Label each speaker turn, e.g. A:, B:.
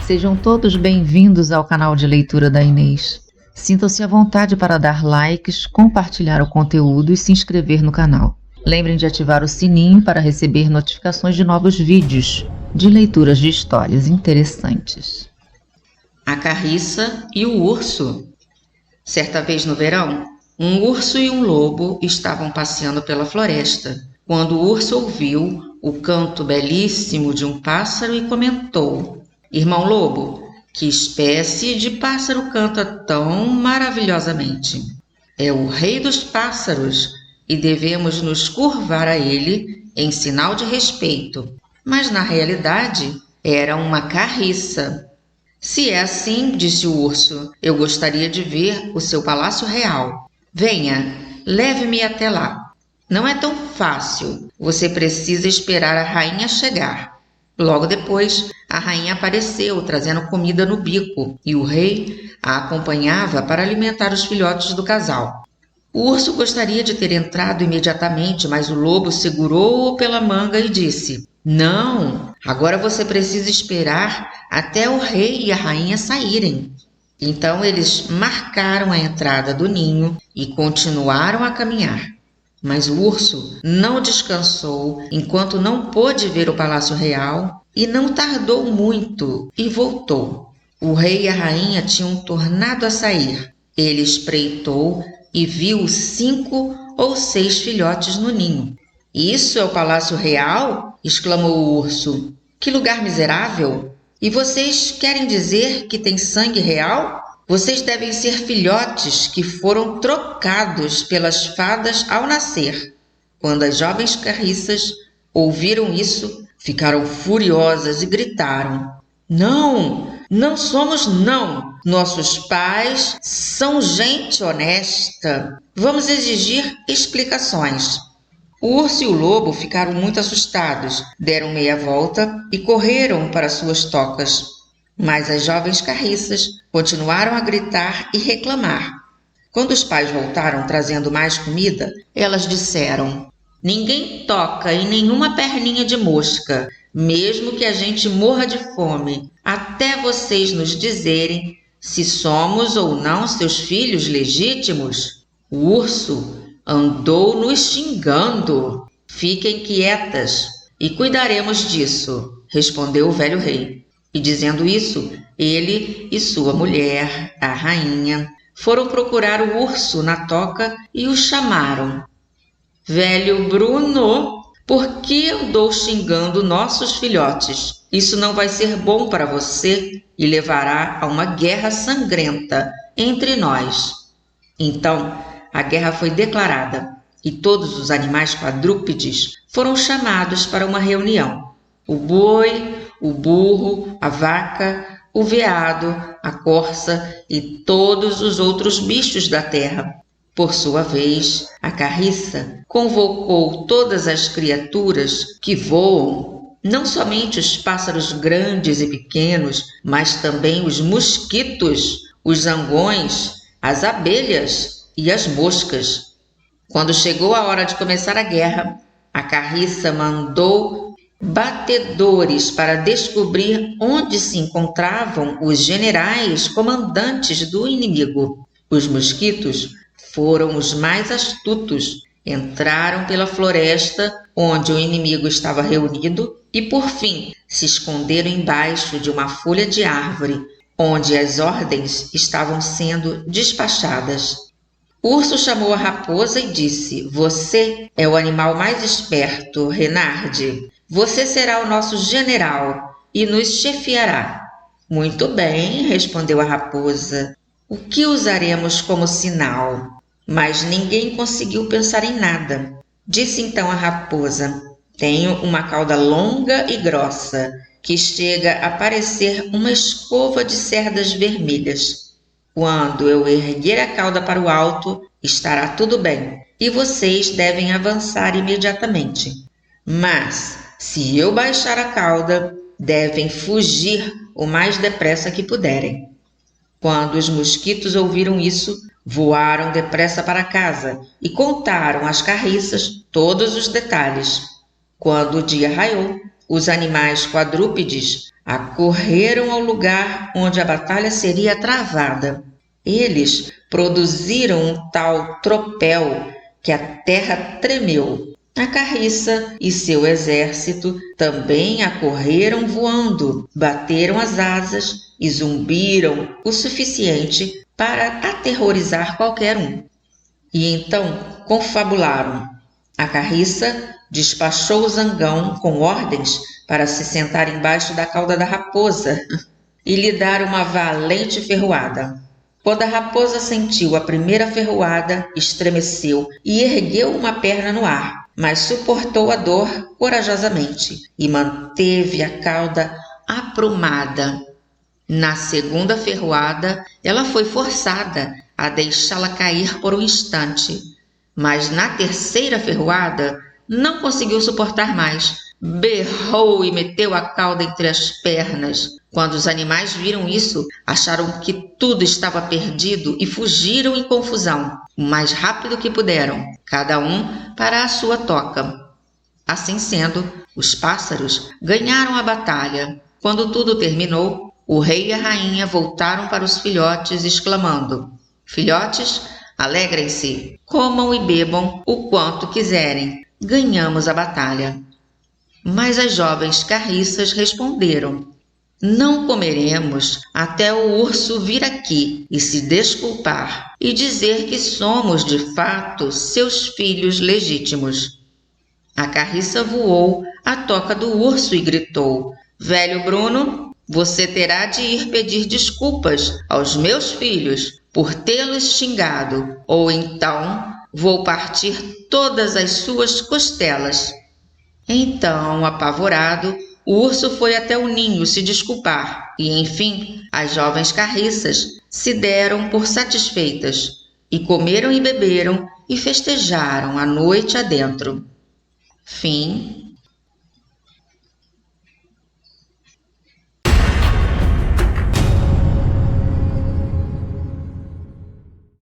A: Sejam todos bem-vindos ao canal de leitura da Inês. Sintam-se à vontade para dar likes, compartilhar o conteúdo e se inscrever no canal. Lembrem de ativar o sininho para receber notificações de novos vídeos de leituras de histórias interessantes.
B: A Carriça e o Urso. Certa vez no verão, um urso e um lobo estavam passeando pela floresta, quando o urso ouviu o canto belíssimo de um pássaro e comentou: Irmão Lobo, que espécie de pássaro canta tão maravilhosamente? É o rei dos pássaros e devemos nos curvar a ele em sinal de respeito. Mas na realidade era uma carriça. Se é assim, disse o urso, eu gostaria de ver o seu palácio real. Venha, leve-me até lá. Não é tão fácil. Você precisa esperar a rainha chegar. Logo depois, a rainha apareceu, trazendo comida no bico, e o rei a acompanhava para alimentar os filhotes do casal. O urso gostaria de ter entrado imediatamente, mas o lobo segurou-o pela manga e disse: Não, agora você precisa esperar até o rei e a rainha saírem. Então eles marcaram a entrada do ninho e continuaram a caminhar. Mas o urso não descansou enquanto não pôde ver o palácio real e não tardou muito e voltou. O rei e a rainha tinham tornado a sair. Ele espreitou e viu 5 ou 6 filhotes no ninho. Isso é o palácio real? Exclamou o urso. Que lugar miserável! E vocês querem dizer que tem sangue real? Vocês devem ser filhotes que foram trocados pelas fadas ao nascer. Quando as jovens carriças ouviram isso, ficaram furiosas e gritaram: Não, não somos não. Nossos pais são gente honesta. Vamos exigir explicações. O urso e o lobo ficaram muito assustados, deram meia volta e correram para suas tocas. Mas as jovens carriças continuaram a gritar e reclamar. Quando os pais voltaram trazendo mais comida, elas disseram: Ninguém toca em nenhuma perninha de mosca, mesmo que a gente morra de fome, até vocês nos dizerem se somos ou não seus filhos legítimos. O urso andou nos xingando. Fiquem quietas e cuidaremos disso, respondeu o velho rei. E dizendo isso, ele e sua mulher, a rainha, foram procurar o urso na toca e o chamaram. Velho Bruno, por que andou xingando nossos filhotes? Isso não vai ser bom para você e levará a uma guerra sangrenta entre nós. Então, a guerra foi declarada e todos os animais quadrúpedes foram chamados para uma reunião. O boi, o burro, a vaca, o veado, a corça e todos os outros bichos da terra. Por sua vez, a carriça convocou todas as criaturas que voam, não somente os pássaros grandes e pequenos, mas também os mosquitos, os zangões, as abelhas e as moscas. Quando chegou a hora de começar a guerra, a carriça mandou batedores para descobrir onde se encontravam os generais comandantes do inimigo. Os mosquitos foram os mais astutos, entraram pela floresta onde o inimigo estava reunido e, por fim, se esconderam embaixo de uma folha de árvore, onde as ordens estavam sendo despachadas. O urso chamou a raposa e disse: Você é o animal mais esperto, Renarde. Você será o nosso general e nos chefiará. Muito bem, respondeu a raposa. O que usaremos como sinal? Mas ninguém conseguiu pensar em nada. Disse então a raposa: Tenho uma cauda longa e grossa, que chega a parecer uma escova de cerdas vermelhas. Quando eu erguer a cauda para o alto, estará tudo bem, e vocês devem avançar imediatamente. Mas, se eu baixar a cauda, devem fugir o mais depressa que puderem. Quando os mosquitos ouviram isso, voaram depressa para casa e contaram às carriças todos os detalhes. Quando o dia raiou, os animais quadrúpedes acorreram ao lugar onde a batalha seria travada. Eles produziram um tal tropel que a terra tremeu. A carriça e seu exército também acorreram voando, bateram as asas e zumbiram o suficiente para aterrorizar qualquer um. E então confabularam. A carriça despachou o zangão com ordens para se sentar embaixo da cauda da raposa e lhe dar uma valente ferroada. Quando a raposa sentiu a primeira ferroada, estremeceu e ergueu uma perna no ar, mas suportou a dor corajosamente e manteve a cauda aprumada. Na segunda ferroada, ela foi forçada a deixá-la cair por um instante, mas na terceira ferroada não conseguiu suportar mais. Berrou e meteu a cauda entre as pernas. Quando os animais viram isso, acharam que tudo estava perdido e fugiram em confusão, o mais rápido que puderam, cada um para a sua toca. Assim sendo, os pássaros ganharam a batalha. Quando tudo terminou, o rei e a rainha voltaram para os filhotes, exclamando: Filhotes, alegrem-se, comam e bebam o quanto quiserem. Ganhamos a batalha. Mas as jovens carriças responderam: Não comeremos até o urso vir aqui e se desculpar e dizer que somos de fato seus filhos legítimos. A carriça voou à toca do urso e gritou: Velho Bruno, você terá de ir pedir desculpas aos meus filhos por tê-los xingado, ou então vou partir todas as suas costelas. Então, apavorado, o urso foi até o ninho se desculpar e, enfim, as jovens carriças se deram por satisfeitas e comeram e beberam e festejaram a noite adentro. Fim